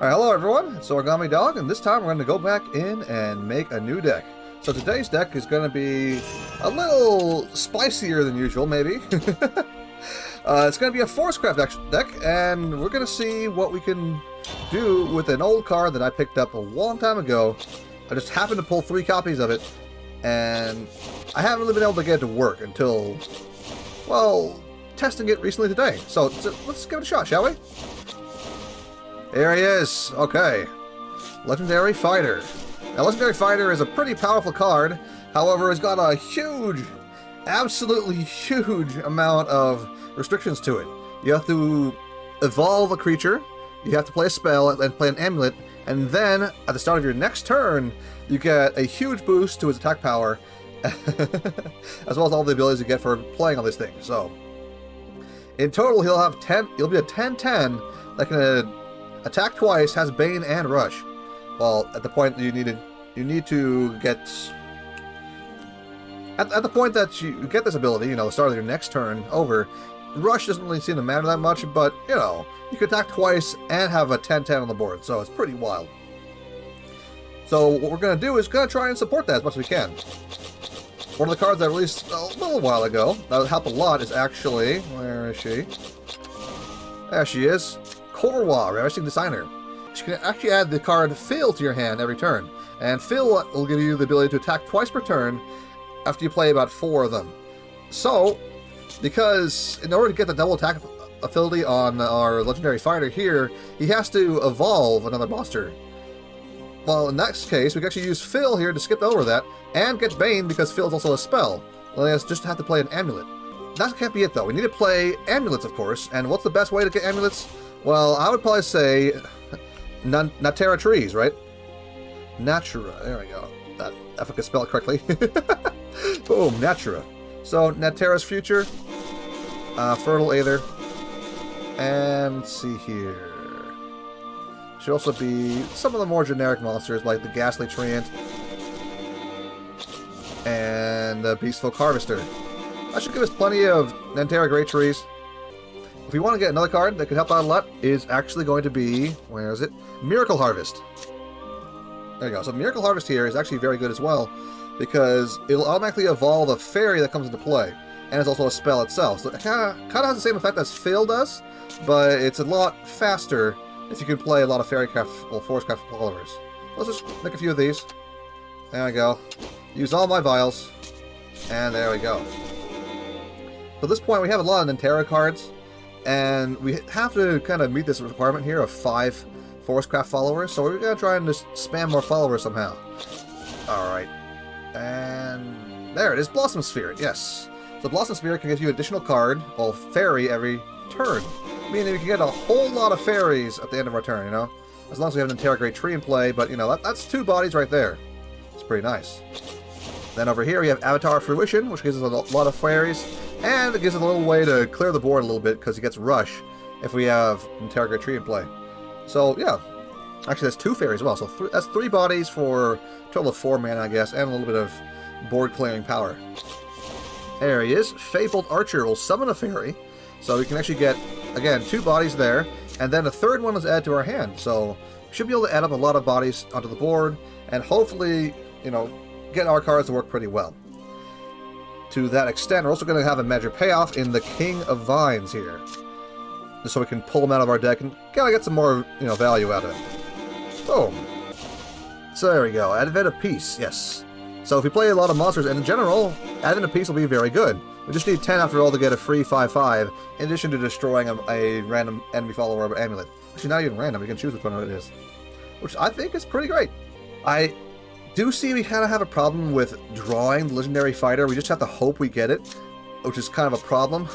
Alright, hello everyone, it's Origami Dog, and this time we're going to go back in and make a new deck. So today's deck is going to be a little spicier than usual, maybe. It's going to be a Forestcraft deck, and we're going to see what we can do with an old card that I picked up a long time ago. I just happened to pull 3 copies of it, and I haven't really been able to get it to work until, well, testing it recently today. So let's give it a shot, shall we? There he is. Okay. Legendary Fighter. Now, Legendary Fighter is a pretty powerful card. However, it's got a huge, absolutely huge amount of restrictions to it. You have to evolve a creature, you have to play a spell and play an amulet, and then, at the start of your next turn, you get a huge boost to his attack power, as well as all the abilities you get for playing all these things. So, in total, he'll be a 10/10 that can attack twice, has Bane and Rush. Well, at the point that you need to get... At the point that you get this ability, you know, the start of your next turn over, Rush doesn't really seem to matter that much, but, you know, you can attack twice and have a 10/10 on the board, so it's pretty wild. So what we're going to do is going to try and support that as much as we can. One of the cards I released a little while ago that would help a lot is actually... Where is she? There she is. Korwa, Ravishing Designer. You can actually add the card Fill to your hand every turn, and Fill will give you the ability to attack twice per turn after you play about 4 of them. So, because in order to get the double attack ability on our Legendary Fighter here, he has to evolve another monster. Well, in that case, we can actually use Fill here to skip over that, and get Bane because Fill is also a spell. Well, he just have to play an amulet. That can't be it, though. We need to play amulets, of course, and what's the best way to get amulets? Well, I would probably say Natura trees, right? Natura. There we go. If I could spell it correctly. Boom, Natura. So, Natura's Future, Fertile Aether, and let's see here. Should also be some of the more generic monsters like the Ghastly Treant and the Beastfolk Harvester. That should give us plenty of Natura Great Trees. If we want to get another card that could help out a lot, is actually going to be, where is it? Miracle Harvest. There you go. So Miracle Harvest here is actually very good as well, because it'll automatically evolve a fairy that comes into play, and it's also a spell itself. So it kind of has the same effect as Fill does, but it's a lot faster if you can play a lot of Fairycraft, well, Forestcraft followers. Let's just make a few of these. There we go. Use all my vials, and there we go. So at this point, we have a lot of Natura cards. And we have to kind of meet this requirement here of 5 Forestcraft followers, so we're going to try and just spam more followers somehow. Alright. And there it is, Blossom Sphere, yes. So Blossom Sphere can give you an additional card, well, fairy, every turn. Meaning we can get a whole lot of fairies at the end of our turn, you know? As long as we have an Natura Great Tree in play, but, you know, that's 2 bodies right there. It's pretty nice. Then over here we have Avatar Fruition, which gives us a lot of fairies. And it gives us a little way to clear the board a little bit, because he gets Rush if we have Natura Great Tree in play. So, yeah. Actually, that's 2 fairies as well. So that's 3 bodies for a total of 4 mana, I guess, and a little bit of board-clearing power. There he is. Fabled Archer will summon a fairy. So we can actually get, again, 2 bodies there. And then a 3rd one is added to our hand. So we should be able to add up a lot of bodies onto the board, and hopefully, you know, get our cards to work pretty well. To that extent, we're also going to have a major payoff in the King of Vines here, just so we can pull them out of our deck and kind of get some more, you know, value out of it. Boom. So there we go. Advent of Peace, yes. So if we play a lot of monsters, and in general, Advent of Peace will be very good. We just need 10 after all to get a free 5/5, in addition to destroying a random enemy follower of Amulet. Actually, not even random. We can choose which one it is, which I think is pretty great. I do see we kind of have a problem with drawing the Legendary Fighter. We just have to hope we get it, which is kind of a problem.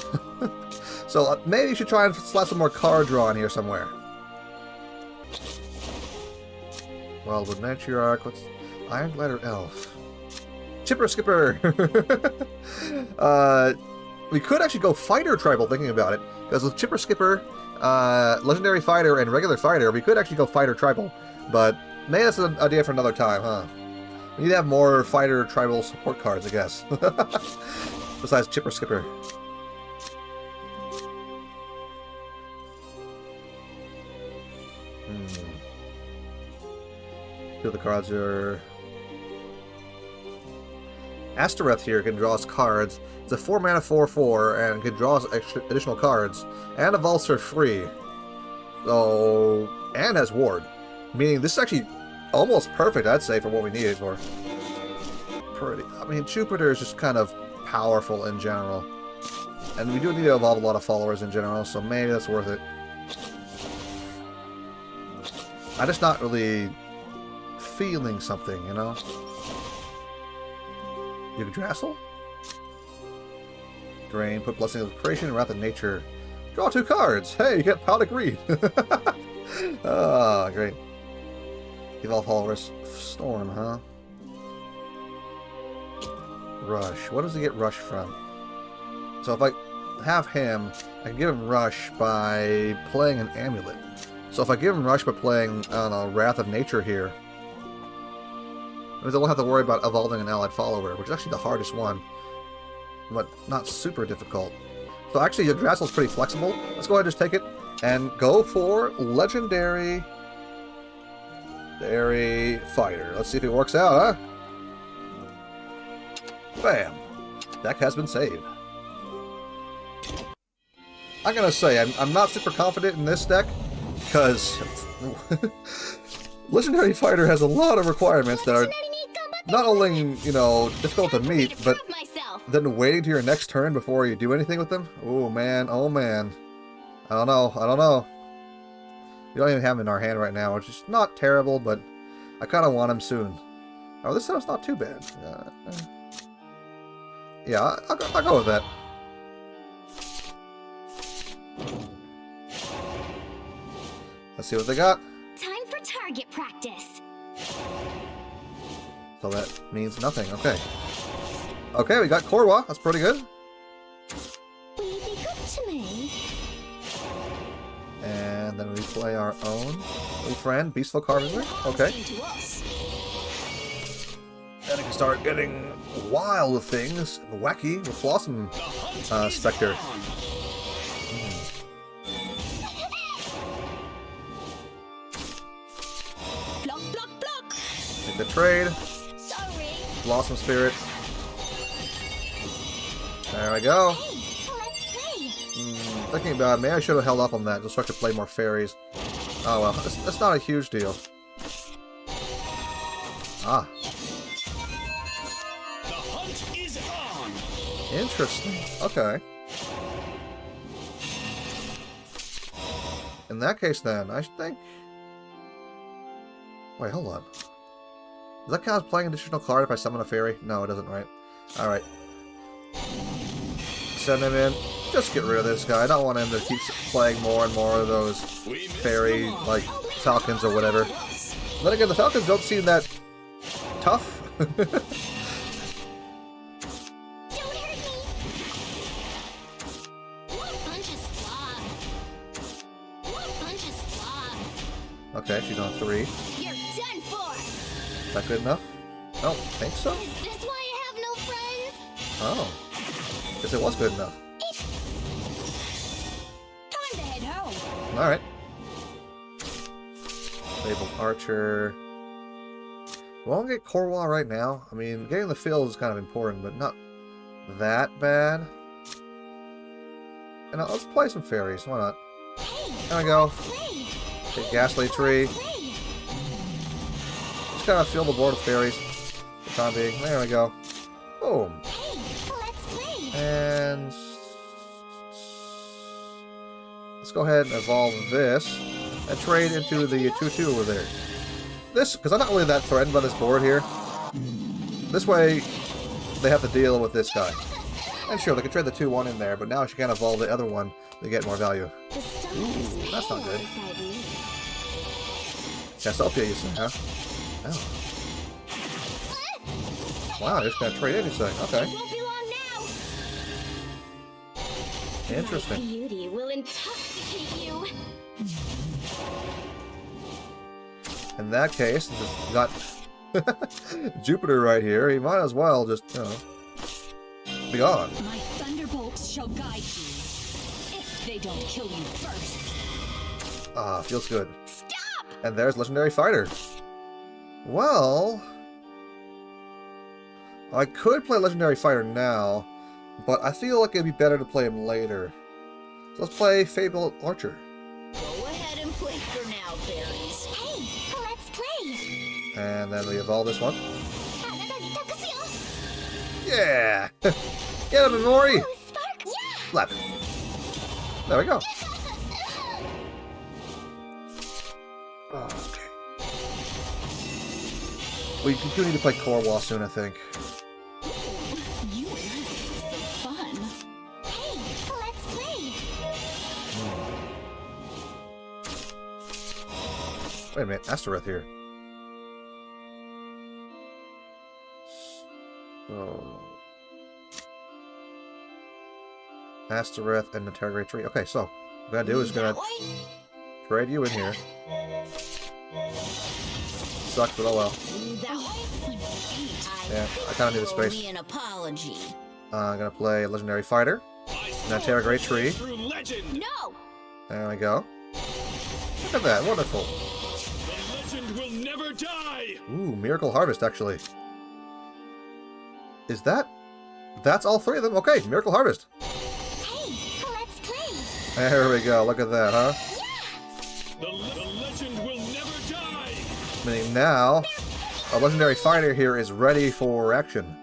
So maybe you should try and slap some more card draw in here somewhere. Well, with Matriarch, what's Iron Glider Elf? Chipper Skipper! We could actually go Fighter Tribal thinking about it, because with Chipper Skipper, Legendary Fighter, and regular Fighter, we could actually go Fighter Tribal, but maybe that's an idea for another time, huh? We need to have more Fighter Tribal support cards, I guess. Besides Chipper Skipper. Two of the cards are... Astereth here can draw us cards. It's a 4-mana 4/4 and can draw us additional cards. And evolves for free. So... And has Ward. Meaning this is actually almost perfect, I'd say, for what we need it for. Pretty... I mean, Jupiter is just kind of powerful in general. And we do need to evolve a lot of followers in general, so maybe that's worth it. I'm just not really feeling something, you know? Yggdrasil? Drain, put Blessing of Creation and Wrath of Nature. Draw 2 cards! Hey, you get Power of Greed! Ah, great. Evolve followers. Storm, huh? Rush. What does he get Rush from? So if I have him, I can give him Rush by playing an Amulet. So if I give him Rush by playing, I don't know, Wrath of Nature here, it means I won't have to worry about evolving an allied follower, which is actually the hardest one, but not super difficult. So actually, Yggdrasil's pretty flexible. Let's go ahead and just take it and go for Legendary Fighter. Let's see if it works out, huh? Bam! Deck has been saved. I'm gonna say, I'm not super confident in this deck, because Legendary Fighter has a lot of requirements that are not only, you know, difficult to meet, but then waiting to your next turn before you do anything with them? Oh man, oh man. I don't know. We don't even have him in our hand right now, which is not terrible, but I kind of want him soon. Oh, this setup's not too bad. Yeah, I'll go with that. Let's see what they got. Time for target practice. So that means nothing. Okay. Okay, we got Korwa. That's pretty good. Will you be good to me? And then we play our own little friend, Beastful Carver. Okay. Then we can start getting wild things, wacky with Blossom Spectre. Take the trade. Sorry. Blossom Spirit. There we go. Hey, let's play. Thinking about it, maybe I should have held up on that just so I could play more fairies. Oh well, that's not a huge deal. Ah. The hunt is on. Interesting. Okay. In that case then, I think... Wait, hold on. Does that count as playing an additional card if I summon a fairy? No, it doesn't, right? Alright. Send him in. Just get rid of this guy. I don't want him to keep playing more and more of those fairy, like, falcons or whatever. Then again, the falcons don't seem that tough. Don't hurt me. Bunch of slobs. Bunch of slobs. Okay, she's on 3. You're done for. Is that good enough? I don't think so. Is this why I have no friends? Oh. Guess it was good enough. Time to head home. Alright. Fabled Archer. Do I want to get Korwa right now? I mean, getting the field is kind of important, but not that bad. And let's play some fairies. Why not? There we go. Take Ghastly Tree. Just kind of fill the board with fairies. For the time being. There we go. Boom. And let's go ahead and evolve this and trade into the 2/2 over there. This, because I'm not really that threatened by this board here. This way, they have to deal with this guy. And sure, they can trade the 2/1 in there, but now she can't evolve the other one to get more value. Ooh, that's not good. Cassiopeia, you say, huh? Oh. Wow, they're just gonna trade anything. Okay. Interesting. Beauty will intoxicate you. In that case, since it's got Jupiter right here, he might as well just, you know, be gone. My thunderbolts shall guide you, if they don't kill you first. Ah, feels good. Stop! And there's Legendary Fighter. Well, I could play Legendary Fighter now, but I feel like it'd be better to play him later. So let's play Fable Archer. Go ahead and play for now, fairies. Hey, let's play. And then we evolve this one. Yeah! Get him, Mori! Oh, Spark! Yeah! Slap. There we go. Okay. We do need to play Korwa soon, I think. You and I are so fun. Hey, let's play. Wait a minute, Astaroth here. So... Astaroth and Natura Great Tree. Okay, so what I'm gonna do is gonna trade you in here. Sucks, but oh well. That way. Yeah, I kinda need the space. Me an apology. I'm gonna play Legendary Fighter. Natura Great Tree. Through legend. No. There we go. Look at that, wonderful. The legend will never die. Ooh, Miracle Harvest, actually. Is that... That's all three of them? Okay, Miracle Harvest. Hey, let's play. There we go, look at that, huh? The legend will never die. Meaning now, a Legendary Fighter here is ready for action.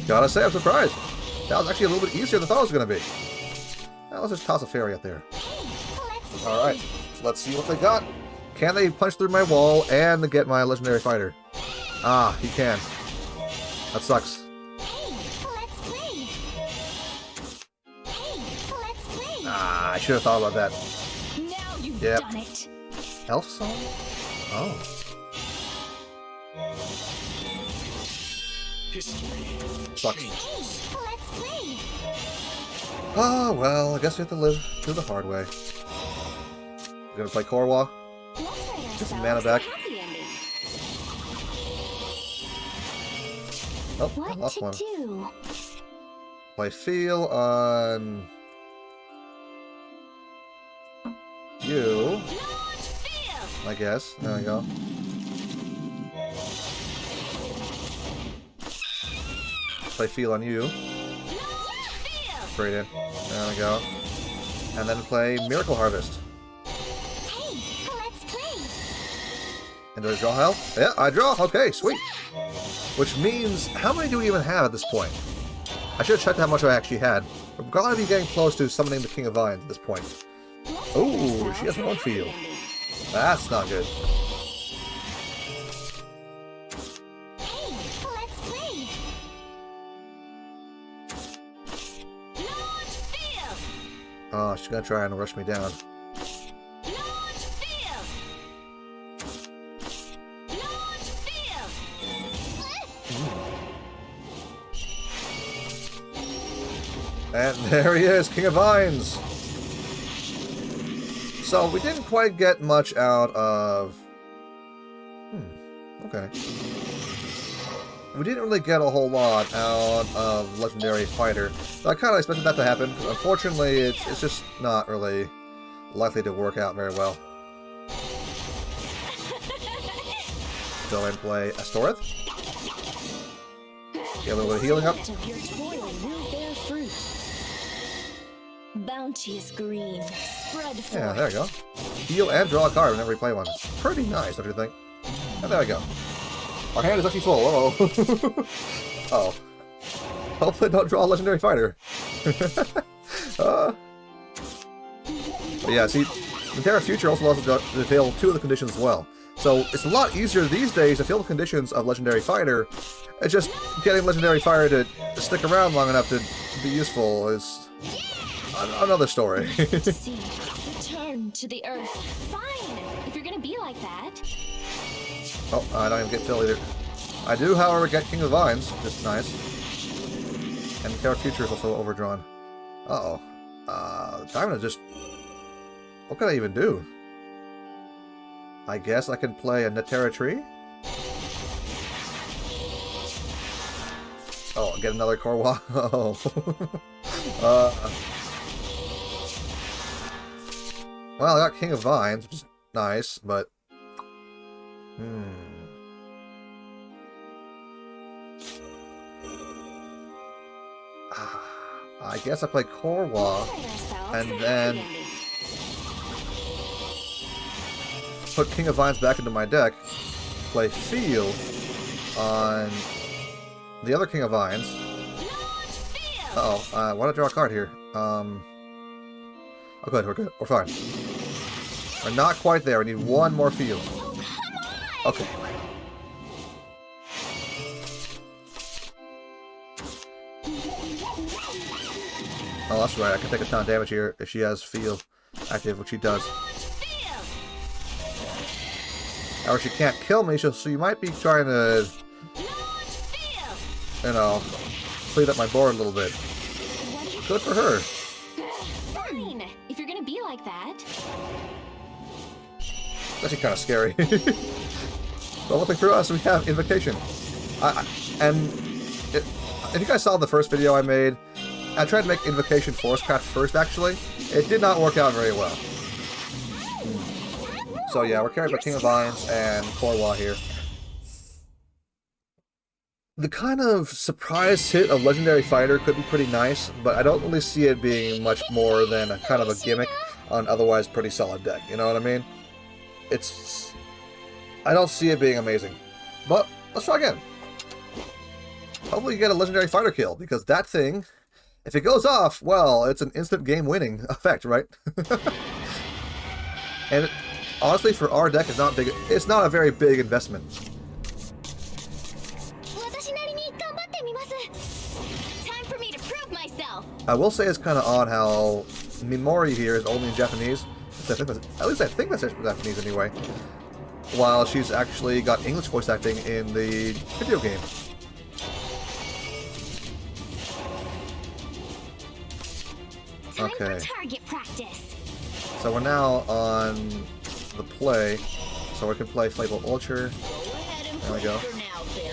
Gotta say, I'm surprised. That was actually a little bit easier than I thought it was going to be. Now, let's just toss a fairy up there. Alright, so let's see what they got. Can they punch through my wall and get my Legendary Fighter? Ah, he can. That sucks. Ah, I should have thought about that. Now you've Yep. done it. Elf Song? Oh. History. Sucks. changes. Oh, well, I guess we have to live through the hard way. Gonna play Korwa. Get some mana back. Oh, I What lost to one. do? Play Feel on... you, I guess. There we go. Play Feel on you. Straight in. There we go. And then play Miracle Harvest. And do I draw health? Yeah, I draw. Okay, sweet. Which means, how many do we even have at this point? I should have checked how much I actually had. We're gonna be getting close to summoning the King of Vines at this point. Oh, she has her own field. That's not good. Oh, she's gonna try and rush me down. And there he is, King of Vines! So, we didn't quite get much out of... okay. We didn't really get a whole lot out of Legendary Fighter. So I kind of expected that to happen, because unfortunately it's just not really likely to work out very well. Go and play Astaroth. Get a little bit of healing up. Of your toil will bear fruit. Bounteous green, spread forth. Yeah, there we go. Heal and draw a card whenever we play one. It's pretty nice, don't you think? And there we go. Our hand is actually full. Uh-oh. Uh-oh. Hopefully don't draw a Legendary Fighter. But yeah, see, Natura Future also allows us to fail two of the conditions as well. So it's a lot easier these days to fail the conditions of Legendary Fighter. It's just getting Legendary Fighter to stick around long enough to be useful is another story. See, return to the earth. Fine, if you're gonna be like that. Oh, I don't even get Phil either. I do, however, get King of Vines, which is nice. And Natura Future is also overdrawn. Uh-oh. Diamond is just... what can I even do? I guess I can play a Natura Tree? Oh, get another Korwa? Oh. Well, I got King of Vines, which is nice, but... I guess I play Korwa and then put King of Vines back into my deck, play Field on the other King of Vines. Uh-oh, why did I draw a card here? Oh, good, we're good, we're fine. We're not quite there, we need one more Field. Okay. Oh, that's right, I can take a ton of damage here if she has Field active, which she does. Or she can't kill me, so you might be trying to, you know, clean up my board a little bit. Good for her. Fine, if you're gonna be like that. It's actually kind of scary. But luckily for us, we have Invocation. If you guys saw the first video I made, I tried to make Invocation Forestcraft first, actually. It did not work out very well. So yeah, we're carried by King of Vines and Korwa here. The kind of surprise hit of Legendary Fighter could be pretty nice, but I don't really see it being much more than a kind of a gimmick on an otherwise pretty solid deck, you know what I mean? I don't see it being amazing. But, let's try again. Hopefully you get a Legendary Fighter kill, because that thing, if it goes off, well, it's an instant game-winning effect, right? And honestly, for our deck, it's not a very big investment. Time for me to prove myself. I will say it's kind of odd how Mimori here is only in Japanese. At least I think that's Japanese anyway. While she's actually got English voice acting in the video game. Okay. Target practice. So we're now on the play. So we can play Flavel Ultra. There we go. Hey,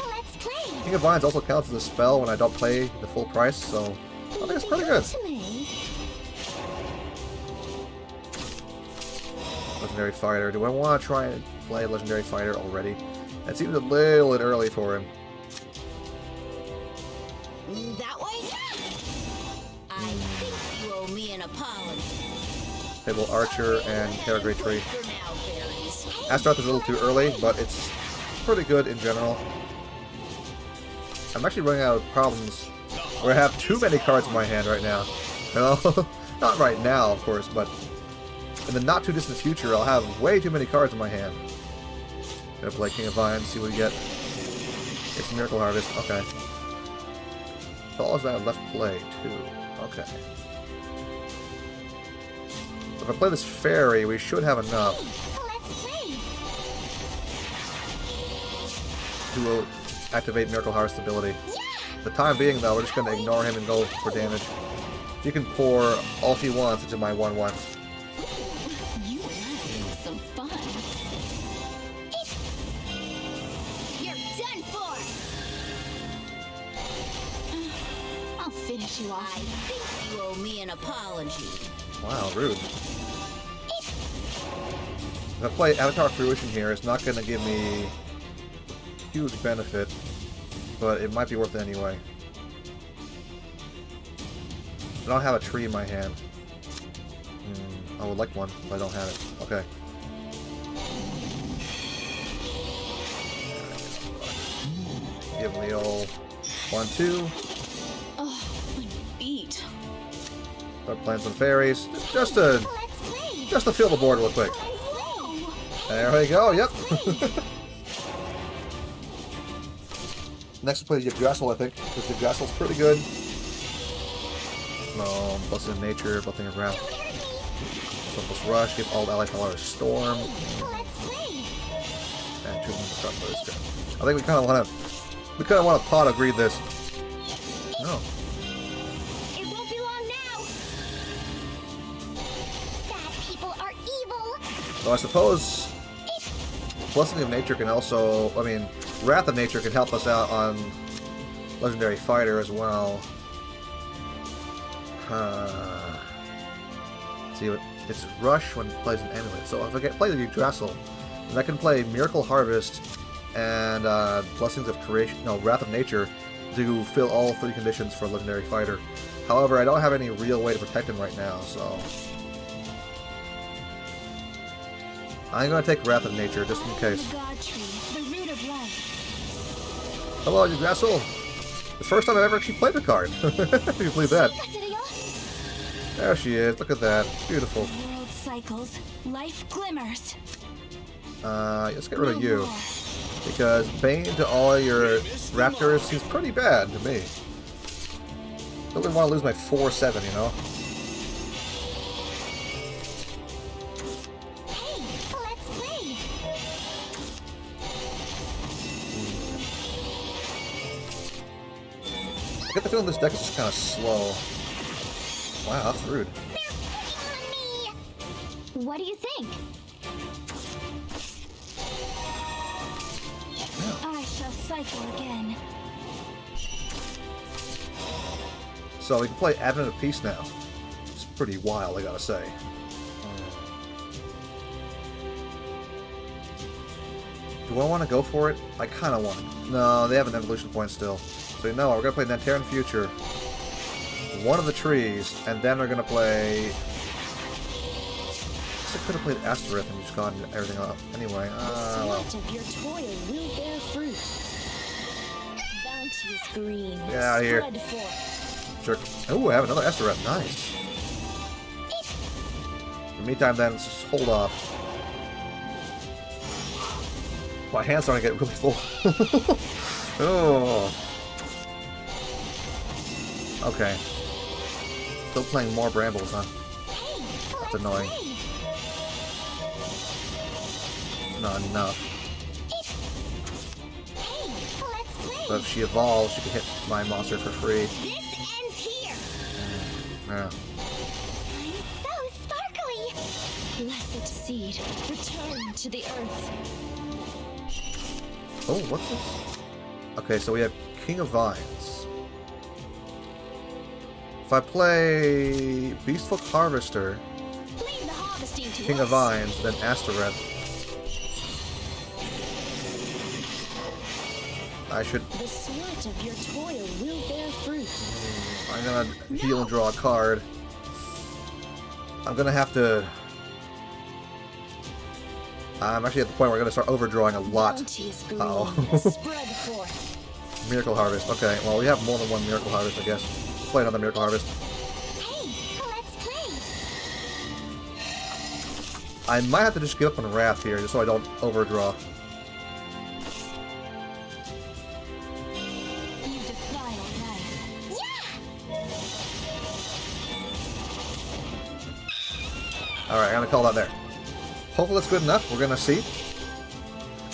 let's play. King of Vines also counts as a spell when I don't play the full price, so I think it's pretty good. Legendary Fighter. Do I want to try and play Legendary Fighter already? It seems a little bit early for him. That way? I think you owe me an apology. Fable Archer and Terra Great Tree. Astaroth is a little too early, but it's pretty good in general. I'm actually running out of problems where I have too many cards in my hand right now. You know? Not right now, of course, but in the not too distant future, I'll have way too many cards in my hand. Gonna play King of Vines, see what we get. It's Miracle Harvest, okay. Follows that left play, too. Okay. If I play this fairy, we should have enough to activate Miracle Harvest ability. For the time being, though, we're just going to ignore him and go for damage. She can pour all she wants into my 1/1. You and I had some fun. You're done for. I'll finish you off. I think you owe me an apology. Wow, rude. If I play Avatar Fruition here, it's not going to give me huge benefit, but it might be worth it anyway. I don't have a tree in my hand. I would like one, but I don't have it. Okay. Give him the old 1/2. Oh, my feet. Start playing some fairies, just to fill the board real quick. There we go. Yep. Next, we play Yggdrasil, I think, because Yggdrasil's pretty good. No, Blessing of Nature, Blessing of Wrath. Plus Rush, give all allied power Storm. And 2 start for this guy. I think we kind of want to pot of greed this. No. It won't be long now. Bad people are evil. So I suppose Blessing of Nature can also, Wrath of Nature can help us out on Legendary Fighter as well. See, it's Rush when it plays an Amulet. So if I play the Yggdrasil, And I can play Miracle Harvest and Blessings of Creation, no, Wrath of Nature to fill all 3 conditions for a Legendary Fighter. However, I don't have any real way to protect him right now, so I'm going to take Wrath of Nature just in case. God tree, the root of life. Hello, you Grassel! The first time I've ever actually played the card. Can you believe that? There she is. Look at that. Beautiful. The world cycles, life glimmers. Let's get rid of you. Because Bane to all your Raptors seems pretty bad to me. Don't really want to lose my 4-7, you know? Hey, let's play. I get the feeling this deck is just kind of slow. Wow, that's rude. They're picking on me. What do you think? I shall cycle again. So we can play Advent of Peace now. It's pretty wild, I gotta say. Do I want to go for it? I kind of want it. No, they have an evolution point still. So you know what, we're going to play Natura Future. One of the trees, and then we're going to play... I guess I could have played Asterith and just gotten everything up. Anyway, well. The sweat of your toil will bear fruit. Bounteous green. Get out of here. Spread forth. Sure. Oh, I have another Asterith. Nice. In the meantime, then, let's just hold off. My hand's starting to get really full. Oh. Okay. Still playing more Brambles, huh? That's annoying. Not enough. But if she evolves, she can hit my monster for free. This ends here. Yeah. I'm so sparkly. Blessed seed, return to the earth. Oh, what's this? Okay, so we have King of Vines. If I play Beastful Harvester, Leave the harvesting to King us. of Vines, then Astereth, I should... The sweat of your toil will bear fruit. I'm gonna heal and draw a card. I'm gonna have to... I'm actually at the point where I'm gonna start overdrawing a lot. Bounteous green, Uh-oh. spread forth. Miracle Harvest. Okay, well, we have more than one Miracle Harvest, I guess. Let's play another Miracle Harvest. Hey, let's play. I might have to just give up on Wrath here, just so I don't overdraw. You defile life. Yeah. Alright, I'm gonna call that there. Hopefully that's good enough. We're gonna see.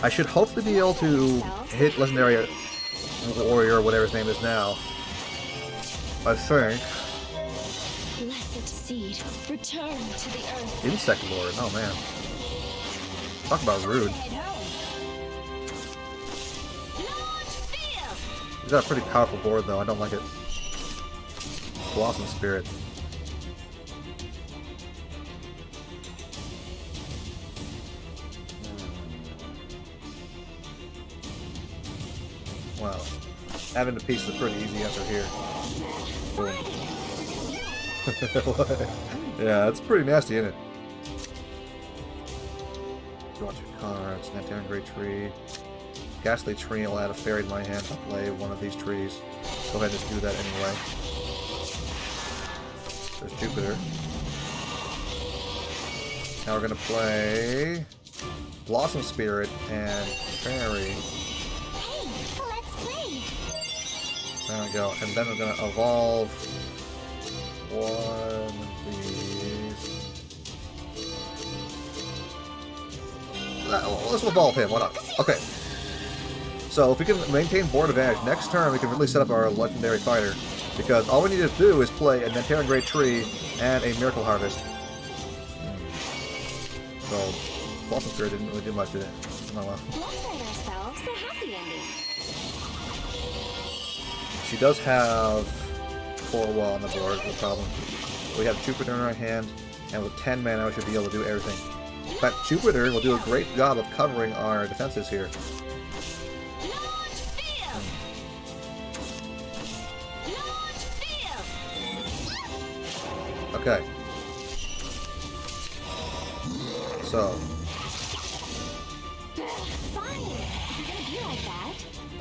I should hopefully be able to hit Legendary Warrior, or whatever his name is now. I think. Blessed seed, return to the earth. Insect Lord. Oh man. Talk about rude. Head home. Launch field. He's got a pretty powerful board though. I don't like it. Blossom Spirit. Wow. Having to piece is a pretty easy answer here. Boom. Yeah, it's pretty nasty, isn't it? Draw 2 cards. Natura Great Tree. Ghastly Tree. I'll add a fairy to my hand to play one of these trees. Let's go ahead and just do that anyway. There's Jupiter. Now we're going to play Blossom Spirit and Fairy. Hey, let's play. There we go. And then we're going to evolve one of these. Let's evolve him. Why not? Okay. So if we can maintain board advantage, next turn we can really set up our legendary fighter. Because all we need to do is play a Natura Great Tree and a Miracle Harvest. So, Blossom Spirit didn't really do much, did it? Oh well. Let's write ourselves a happy ending. She does have Corwall on the board, no problem. We have Jupiter in our hand, and with 10 mana we should be able to do everything. But Jupiter will do a great job of covering our defenses here. Okay. So. Fine. You're gonna be like that.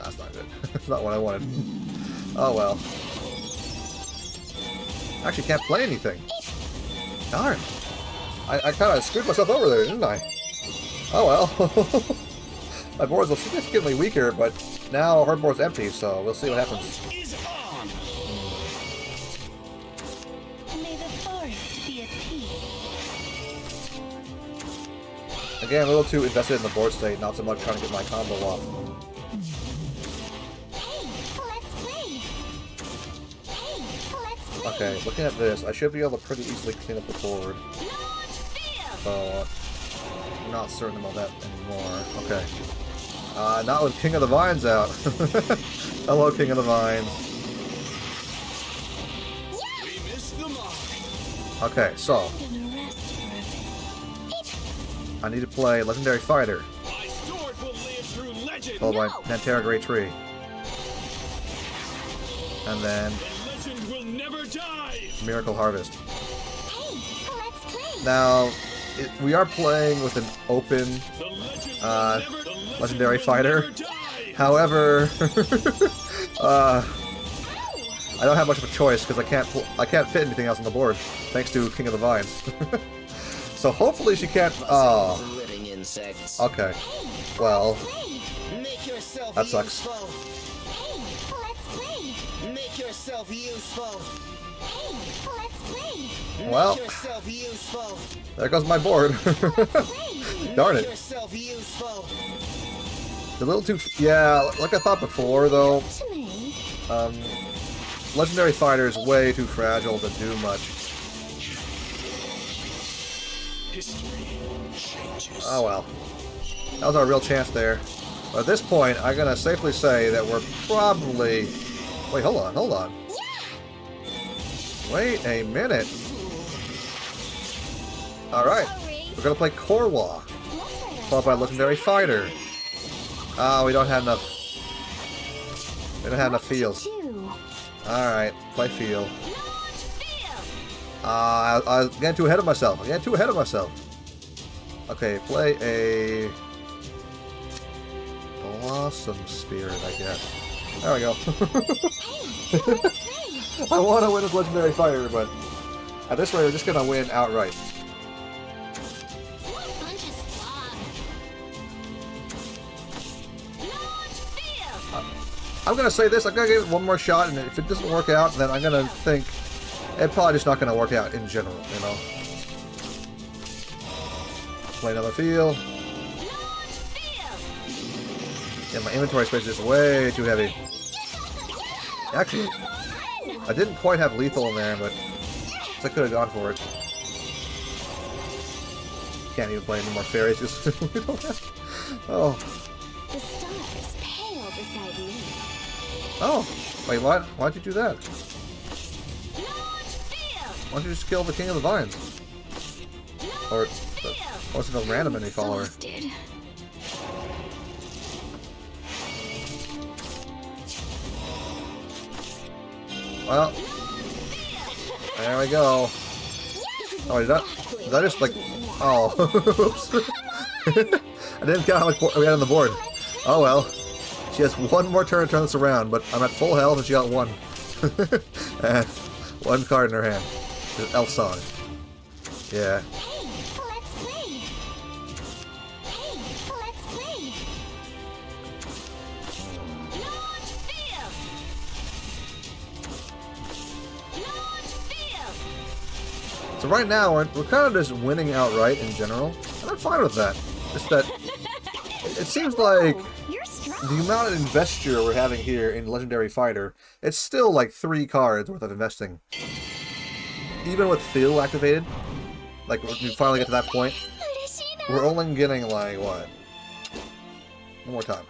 That's not good. That's not what I wanted. Oh well. Actually can't play anything. Darn. I kind of screwed myself over there, didn't I? Oh well. My board's significantly weaker, but now her board's empty, so we'll see what happens. Is on. May the forest be at peace. Again, a little too invested in the board state, not so much trying to get my combo off. Okay, looking at this, I should be able to pretty easily clean up the board. So, I'm not certain about that anymore. Okay. Not with King of the Vines out. Hello, King of the Vines. We missed the mark. Okay, so, I'm gonna rest for a bit. I need to play Legendary Fighter, My sword will live through legend. followed by Natura Great Tree. And then The legend will never die. Miracle Harvest. Hey, let's play. Now, we are playing with an open The legend Legendary will Fighter. never die. However, I don't have much of a choice because I can't fit anything else on the board thanks to King of the Vines. So hopefully she can't. Oh, Living insects. okay. Well, Make yourself that sucks. useful. Hey, let's play. Make yourself useful. Hey, let's play. Well, Make yourself useful. there goes my board. Darn Make it. yourself useful. A little too. Yeah, like I thought before though. To me. Legendary Fighter is way too fragile to do much. History changes. Oh well. That was our real chance there. But at this point, I'm gonna safely say that we're probably. Wait, hold on, hold on. Wait a minute. Alright, we're gonna play Korwa, followed by Legendary Fighter. Ah, we don't have enough. We don't have enough fields. Alright, play field. I was getting too ahead of myself. I'm getting too ahead of myself. Okay, play a Blossom Spirit, I guess. There we go. I want to win with Legendary Fighter, but at this rate, we're just gonna win outright. I'm gonna say this. I'm gonna give it one more shot, and if it doesn't work out, then I'm gonna think it's probably just not gonna work out in general. You know. Play another field. Yeah, my inventory space is way too heavy. Actually, I didn't quite have lethal in there, but I could have gone for it. Can't even play any more fairies because we don't have. Oh. The stars pale beside me. Oh. Wait, what? Why'd you do that? Why don't you just kill the King of the Vines? Or was it a random enemy follower? Exhausted. Well, there we go. Oh, did that just like... Oh, oops. I didn't count how much we had on the board. Oh well. She has one more turn to turn this around, but I'm at full health and she got one. And one card in her hand. It's Elf Song. Yeah. Let's play. Hey, let's play. So right now, we're kind of just winning outright in general, and I'm fine with that. Just that it seems like You're strong. the amount of investure we're having here in Legendary Fighter, it's still like 3 cards worth of investing. Even with Phil activated, like we finally get to that point, we're only getting like, what? One more time.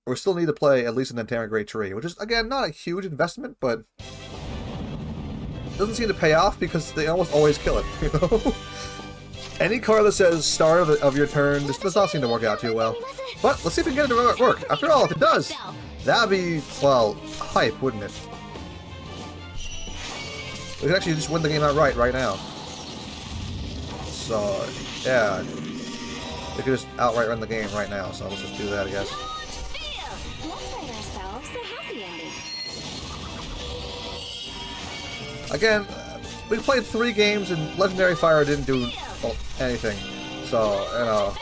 We still need to play at least an Natura Great Tree, which is, again, not a huge investment, but doesn't seem to pay off because they almost always kill it, you know? Any card that says start of your turn, this does not seem to work out too well. But let's see if we can get it to work. After all, if it does, that'd be, well, hype, wouldn't it? We could actually just win the game outright right now. So, yeah. We could just outright run the game right now, so let's just do that, I guess. Let's write ourselves a happy ending. Again, we played 3 games and Legendary Fire didn't do anything. So, you know.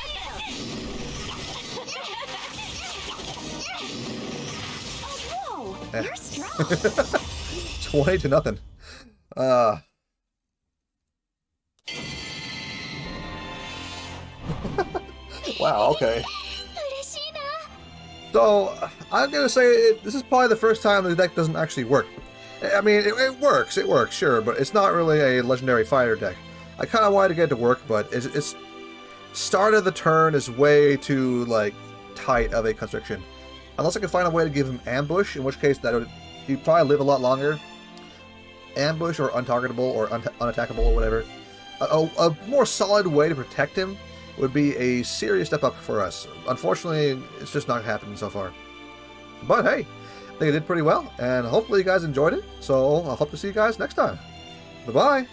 Oh, whoa, you're strong. 20 to nothing. Wow, okay. So, I'm gonna say this is probably the first time the deck doesn't actually work. I mean, it works, sure, but it's not really a Legendary Fighter deck. I kind of wanted to get it to work, but it's start of the turn is way too, like, tight of a constriction. Unless I can find a way to give him Ambush, in which case he'd probably live a lot longer. Ambush or untargetable or unattackable or whatever. A more solid way to protect him would be a serious step up for us. Unfortunately, it's just not happening so far. But hey, I think it did pretty well, and hopefully you guys enjoyed it, so I'll hope to see you guys next time. Bye-bye!